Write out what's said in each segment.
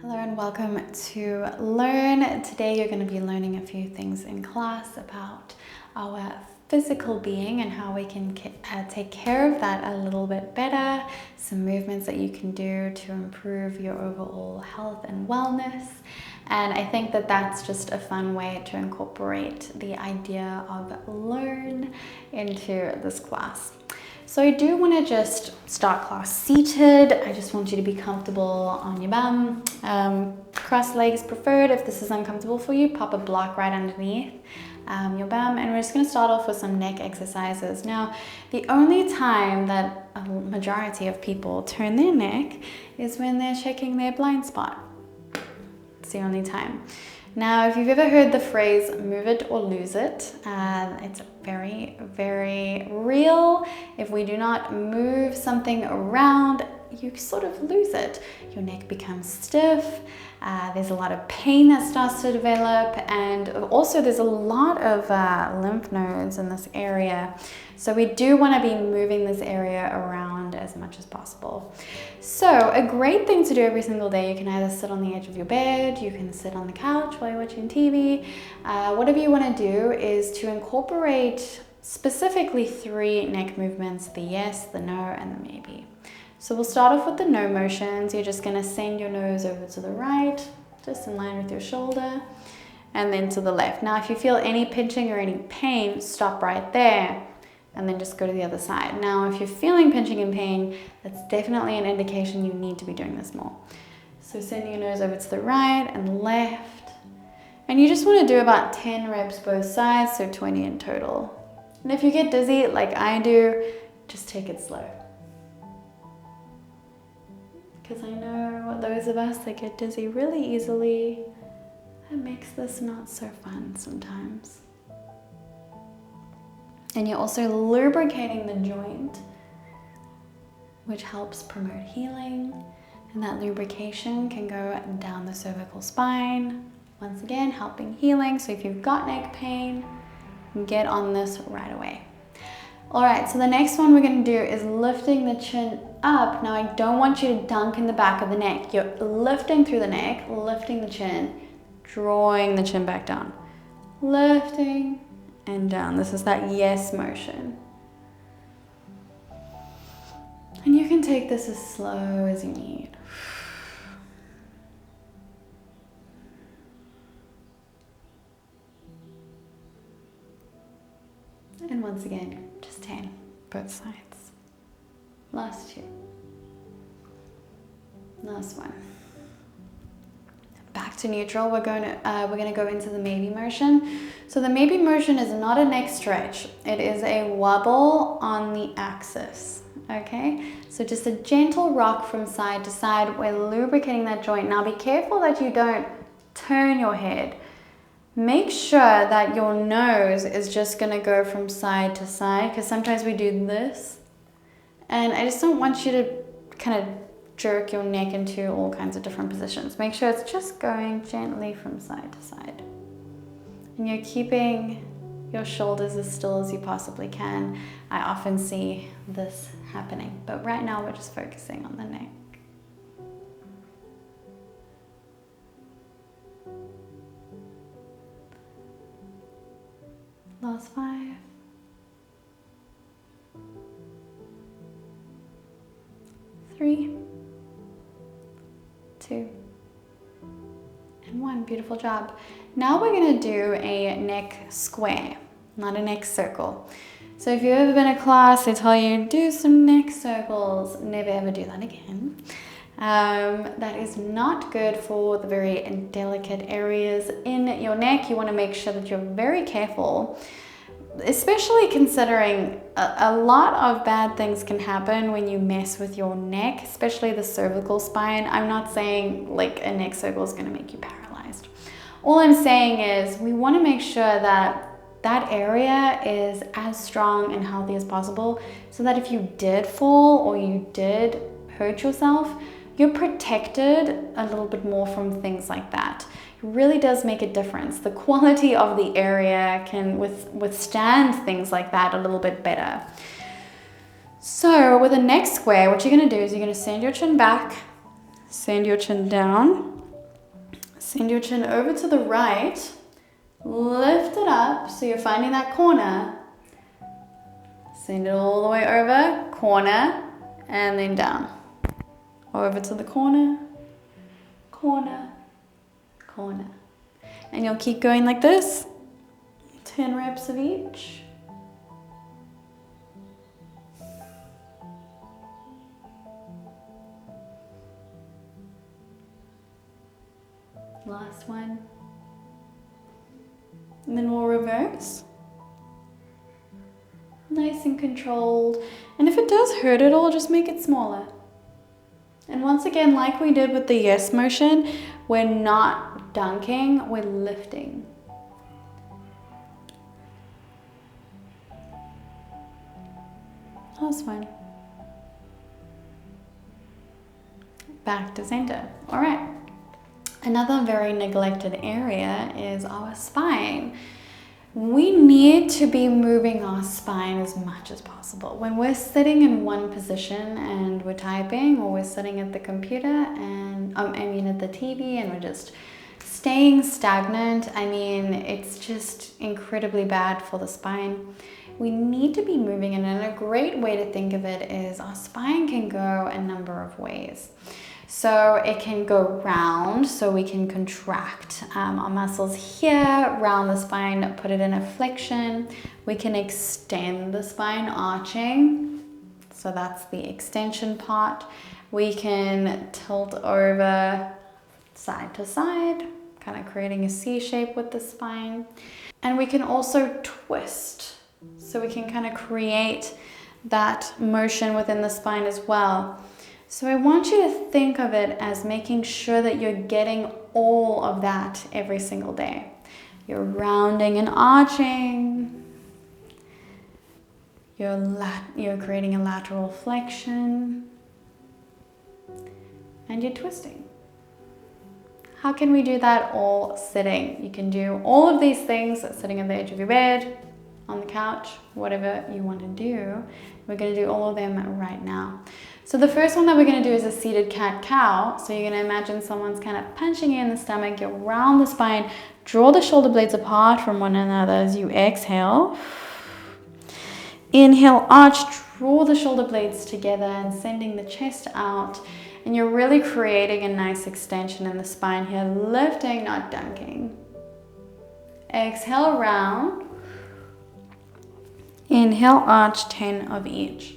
Hello and welcome to Learn. Today you're going to be learning a few things in class about our physical being and how we can take care of that a little bit better, some movements that you can do to improve your overall health and wellness. And I think that that's just a fun way to incorporate the idea of learn into this class. So I do want to just start class seated. I just want you to be comfortable on your bum. Cross legs preferred. If this is uncomfortable for you, pop a block right underneath your bum. And we're just going to start off with some neck exercises. Now, the only time that a majority of people turn their neck is when they're checking their blind spot. It's the only time. Now, if you've ever heard the phrase move it or lose it, it's very, very real. If we do not move something around, you sort of lose it. Your neck becomes stiff. There's a lot of pain that starts to develop, and also there's a lot of lymph nodes in this area. So we do want to be moving this area around as much as possible. So a great thing to do every single day, you can either sit on the edge of your bed, you can sit on the couch while you're watching TV. Whatever you want to do is to incorporate specifically 3 neck movements: the yes, the no, and the maybe. So we'll start off with the no motions. You're just going to send your nose over to the right, just in line with your shoulder, and then to the left. Now, if you feel any pinching or any pain, stop right there, and then just go to the other side. Now, if you're feeling pinching and pain, that's definitely an indication you need to be doing this more. So send your nose over to the right and left. And you just want to do about 10 reps both sides, so 20 in total. And if you get dizzy, like I do, just take it slow. Because I know those of us that get dizzy really easily, that makes this not so fun sometimes. And you're also lubricating the joint, which helps promote healing. And that lubrication can go down the cervical spine. Once again, helping healing. So if you've got neck pain, get on this right away. All right, so the next one we're going to do is lifting the chin up. Now, I don't want you to dunk in the back of the neck. You're lifting through the neck, lifting the chin, drawing the chin back down. Lifting and down. This is that yes motion. And you can take this as slow as you need. And once again, just 10, both sides. Last 2. Last one. Back to neutral. We're going to go into the maybe motion. So the maybe motion is not a neck stretch. It is a wobble on the axis. Okay, so just a gentle rock from side to side. We're lubricating that joint. Now be careful that you don't turn your head. Make sure that your nose is just going to go from side to side, because sometimes we do this. And I just don't want you to kind of jerk your neck into all kinds of different positions. Make sure it's just going gently from side to side. And you're keeping your shoulders as still as you possibly can. I often see this happening, but right now we're just focusing on the neck. Last 5. 3, 2, and 1. Beautiful job. Now we're going to do a neck square, not a neck circle. So if you've ever been in a class, they tell you do some neck circles. Never ever do that again. That is not good for the very delicate areas in your neck. You want to make sure that you're very careful, especially considering a lot of bad things can happen when you mess with your neck, especially the cervical spine. I'm not saying like a neck circle is going to make you paralyzed. All I'm saying is we want to make sure that that area is as strong and healthy as possible, so that if you did fall or you did hurt yourself, you're protected a little bit more from things like that. It really does make a difference. The quality of the area can withstand things like that a little bit better. So with a neck square, what you're going to do is you're going to send your chin back, send your chin down, Send your chin over to the right. Lift it up so you're finding that corner. Send it all the way over, corner, and then down. Over to the corner, corner, corner. And you'll keep going like this. 10 reps of each. Last one. And then we'll reverse. Nice and controlled. And if it does hurt at all, just make it smaller. And once again, like we did with the yes motion, we're not dunking, we're lifting. Last one. Back to center. All right. Another very neglected area is our spine. We need to be moving our spine as much as possible. When we're sitting in one position and we're typing, or we're sitting at the computer and at the TV, and we're just staying stagnant, it's just incredibly bad for the spine. We need to be moving, and a great way to think of it is our spine can go a number of ways. So it can go round, so we can contract our muscles here, round the spine, put it in a flexion. We can extend the spine, arching. So that's the extension part. We can tilt over side to side, kind of creating a C shape with the spine. And we can also twist. So we can kind of create that motion within the spine as well. So I want you to think of it as making sure that you're getting all of that every single day. You're rounding and arching. You're creating a lateral flexion. And you're twisting. How can we do that all sitting? You can do all of these things sitting on the edge of your bed, on the couch, whatever you want to do. We're going to do all of them right now. So the first one that we're going to do is a seated cat-cow. So you're going to imagine someone's kind of punching you in the stomach. You round the spine, draw the shoulder blades apart from one another as you exhale. Inhale, arch, draw the shoulder blades together and sending the chest out. And you're really creating a nice extension in the spine here, lifting, not dunking. Exhale, round. Inhale, arch, 10 of each.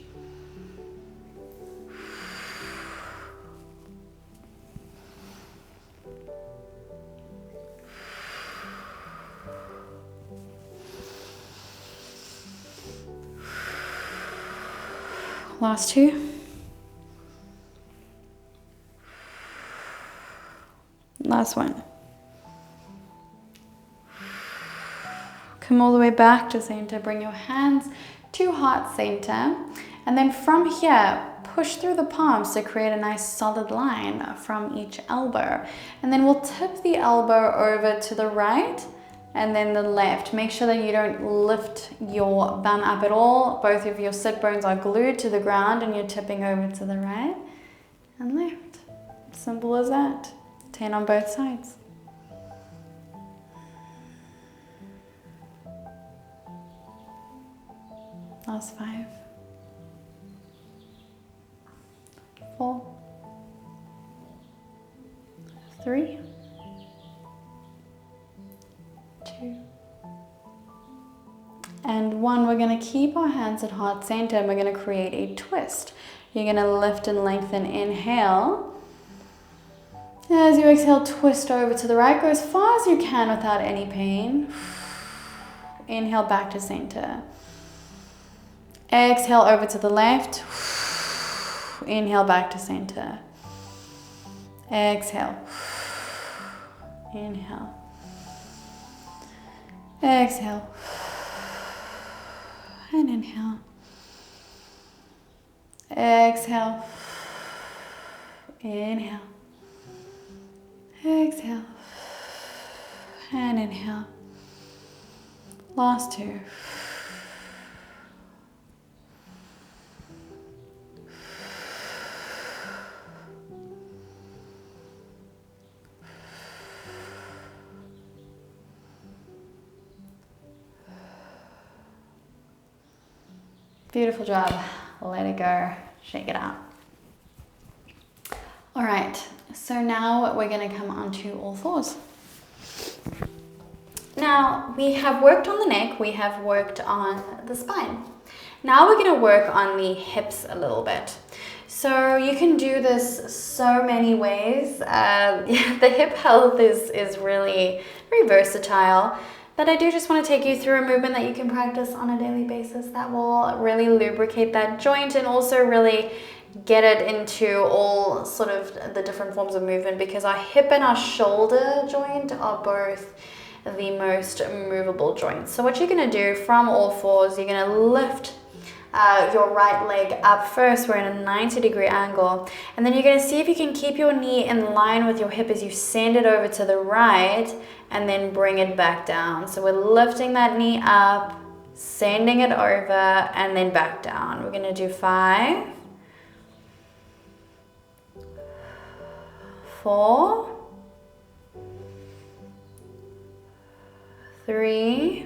Last two. Last one. Come all the way back to center. Bring your hands to heart center. And then from here, push through the palms to create a nice solid line from each elbow. And then we'll tip the elbow over to the right and then the left. Make sure that you don't lift your bum up at all. Both of your sit bones are glued to the ground and you're tipping over to the right and left. Simple as that. 10 on both sides. Last 5. 4. 3. 2. And 1. We're going to keep our hands at heart center and we're going to create a twist. You're going to lift and lengthen. Inhale. As you exhale, twist over to the right. Go as far as you can without any pain. Inhale back to center. Exhale over to the left. Inhale back to center. Exhale. Inhale. Exhale. And inhale. Exhale. Inhale. Exhale. And inhale. Last 2. Beautiful job. Let it go. Shake it out. All right, so now we're gonna come onto all fours. Now we have worked on the neck, we have worked on the spine. Now we're gonna work on the hips a little bit. So you can do this so many ways. The hip health is really very versatile, but I do just want to take you through a movement that you can practice on a daily basis that will really lubricate that joint and also really get it into all sort of the different forms of movement, because our hip and our shoulder joint are both the most movable joints. So what you're going to do from all fours, you're going to lift your right leg up first. We're in a 90-degree angle, and then you're going to see if you can keep your knee in line with your hip as you send it over to the right and then bring it back down. So we're lifting that knee up, sending it over, and then back down. We're going to do 5, 4, 3,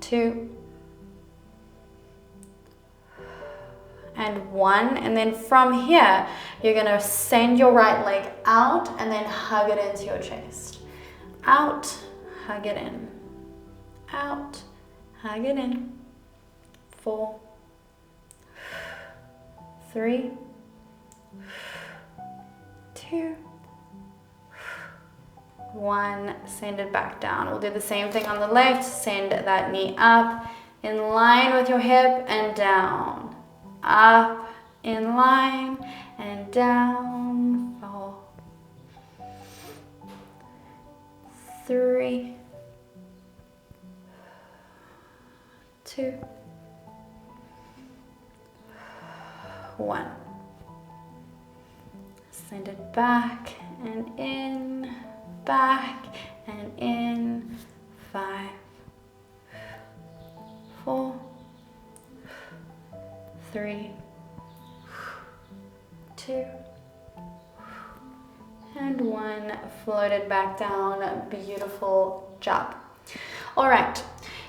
2, and 1. And then from here, you're going to send your right leg out and then hug it into your chest. Out, hug it in. Out, hug it in. 4, 3, 2, 1, send it back down. We'll do the same thing on the left. Send that knee up, in line with your hip, and down. Up, in line, and down. 4, 3, 2, 1. Send it back and in. Back and in. 5, 4, 3, 2, and 1. Float it back down. Beautiful job. All right,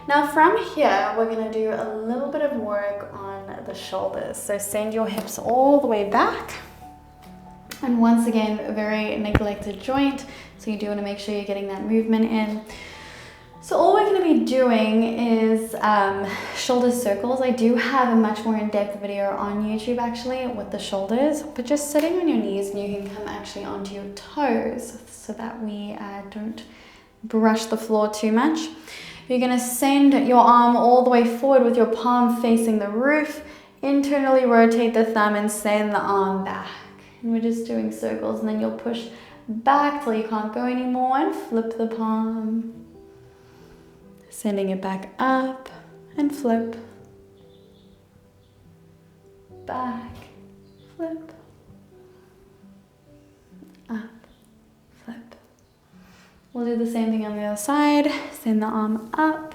now from here we're going to do a little bit of work on the shoulders. So send your hips all the way back. And once again, a very neglected joint, so you do want to make sure you're getting that movement in. So all we're going to be doing is shoulder circles. I do have a much more in-depth video on YouTube actually with the shoulders, but just sitting on your knees, and you can come actually onto your toes so that we don't brush the floor too much. You're going to send your arm all the way forward with your palm facing the roof, internally rotate the thumb and send the arm back. And we're just doing circles, and then you'll push back till you can't go anymore and flip the palm. Sending it back up and flip. Back, flip. Up, flip. We'll do the same thing on the other side. Send the arm up,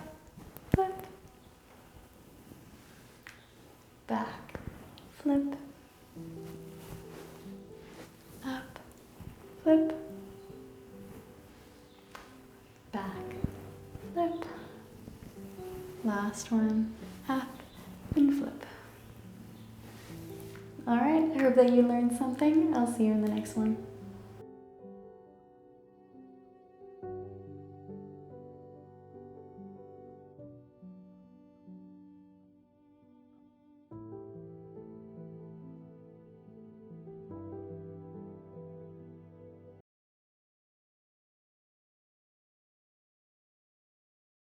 flip. Back, flip. Up, flip, back, flip. Last one, up and flip. All right, I hope that you learned something. I'll see you in the next one.